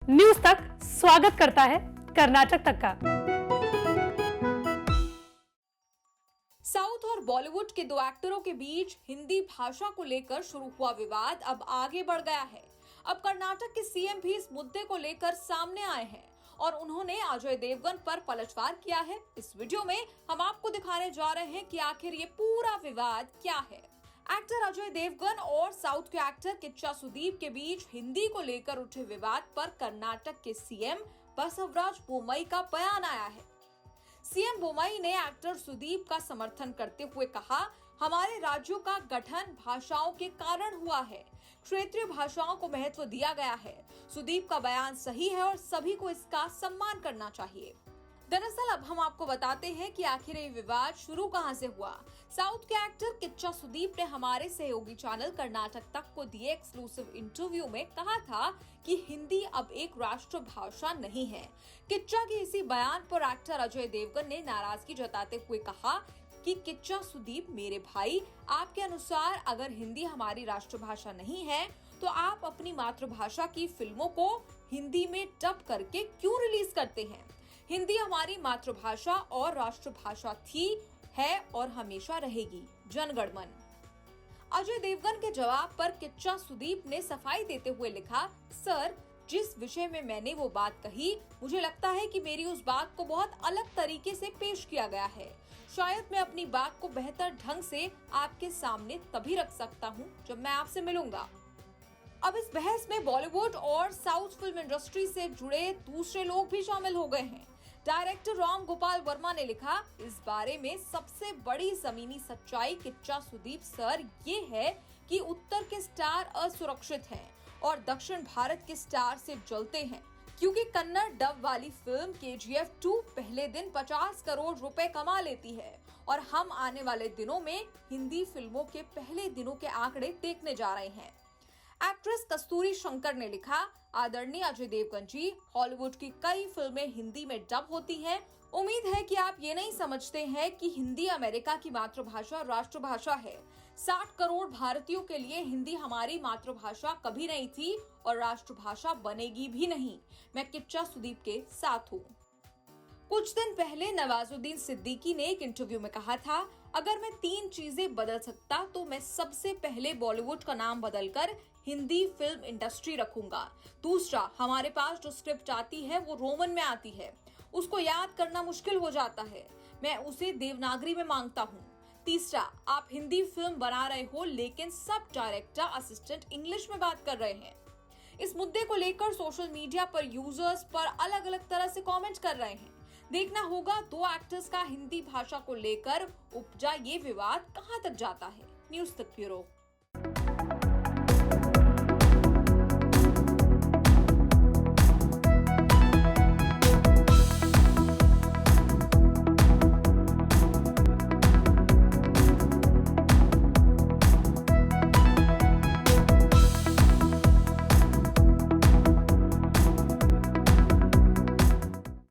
News तक स्वागत करता है कर्नाटक तक का। साउथ और बॉलीवुड के दो एक्टरों के बीच हिंदी भाषा को लेकर शुरू हुआ विवाद अब आगे बढ़ गया है। अब कर्नाटक के सीएम भी इस मुद्दे को लेकर सामने आए हैं और उन्होंने अजय देवगन पर पलटवार किया है। इस वीडियो में हम आपको दिखाने जा रहे हैं कि आखिर ये पूरा विवाद क्या है। एक्टर अजय देवगन और साउथ के एक्टर किच्चा सुदीप के बीच हिंदी को लेकर उठे विवाद पर कर्नाटक के सीएम बसवराज बोम्मई का बयान आया है। सीएम बोम्मई ने एक्टर सुदीप का समर्थन करते हुए कहा, हमारे राज्यों का गठन भाषाओं के कारण हुआ है, क्षेत्रीय भाषाओं को महत्व दिया गया है। सुदीप का बयान सही है और सभी को इसका सम्मान करना चाहिए। दरअसल अब हम आपको बताते हैं कि आखिर ये विवाद शुरू कहां से हुआ। साउथ के एक्टर किच्चा सुदीप ने हमारे सहयोगी चैनल कर्नाटक तक को दिए एक्सक्लूसिव इंटरव्यू में कहा था कि हिंदी अब एक राष्ट्रभाषा नहीं है। किच्चा के इसी बयान पर एक्टर अजय देवगन ने नाराजगी जताते हुए कहा कि किच्चा सुदीप मेरे भाई, आपके अनुसार अगर हिंदी हमारी राष्ट्रभाषा नहीं है तो आप अपनी मातृभाषा की फिल्मों को हिंदी में डब करके क्यों रिलीज करते हैं। हिंदी हमारी मातृभाषा और राष्ट्रभाषा थी, है और हमेशा रहेगी। जनगण मन। अजय देवगन के जवाब पर किच्चा सुदीप ने सफाई देते हुए लिखा, सर, जिस विषय में मैंने वो बात कही, मुझे लगता है कि मेरी उस बात को बहुत अलग तरीके से पेश किया गया है। शायद मैं अपनी बात को बेहतर ढंग से आपके सामने तभी रख सकता हूँ जब मैं आपसे मिलूंगा। अब इस बहस में बॉलीवुड और साउथ फिल्म इंडस्ट्री से जुड़े दूसरे लोग भी शामिल हो गए हैं। डायरेक्टर राम गोपाल वर्मा ने लिखा, इस बारे में सबसे बड़ी जमीनी सच्चाई किच्चा सुदीप सर ये है कि उत्तर के स्टार असुरक्षित हैं और दक्षिण भारत के स्टार से जलते हैं, क्योंकि कन्नड़ डब वाली फिल्म KGF 2 पहले दिन 50 करोड़ रुपए कमा लेती है और हम आने वाले दिनों में हिंदी फिल्मों के पहले दिनों के आंकड़े देखने जा रहे हैं। एक्ट्रेस कस्तूरी शंकर ने लिखा, आदरणीय अजय देवगन जी, हॉलीवुड की कई फिल्में हिंदी में डब होती हैं। उम्मीद है कि आप ये नहीं समझते हैं कि हिंदी अमेरिका की मातृभाषा राष्ट्रभाषा है। 60 करोड़ भारतीयों के लिए हिंदी हमारी मातृभाषा कभी नहीं थी और राष्ट्रभाषा बनेगी भी नहीं। मैं किच्चा सुदीप के साथ हूँ। कुछ दिन पहले नवाजुद्दीन सिद्दीकी ने एक इंटरव्यू में कहा था, अगर मैं 3 चीजें बदल सकता तो मैं सबसे पहले बॉलीवुड का नाम बदलकर हिंदी फिल्म इंडस्ट्री रखूंगा। दूसरा, हमारे पास जो स्क्रिप्ट आती है वो रोमन में आती है, उसको याद करना मुश्किल हो जाता है, मैं उसे देवनागरी में मांगता हूँ। तीसरा, आप हिंदी फिल्म बना रहे हो लेकिन सब डायरेक्टर असिस्टेंट इंग्लिश में बात कर रहे हैं। इस मुद्दे को लेकर सोशल मीडिया पर यूजर्स पर अलग अलग तरह से कमेंट कर रहे हैं। देखना होगा दो एक्टर्स का हिंदी भाषा को लेकर उपजा ये विवाद कहां तक जाता है। न्यूज तक ब्यूरो।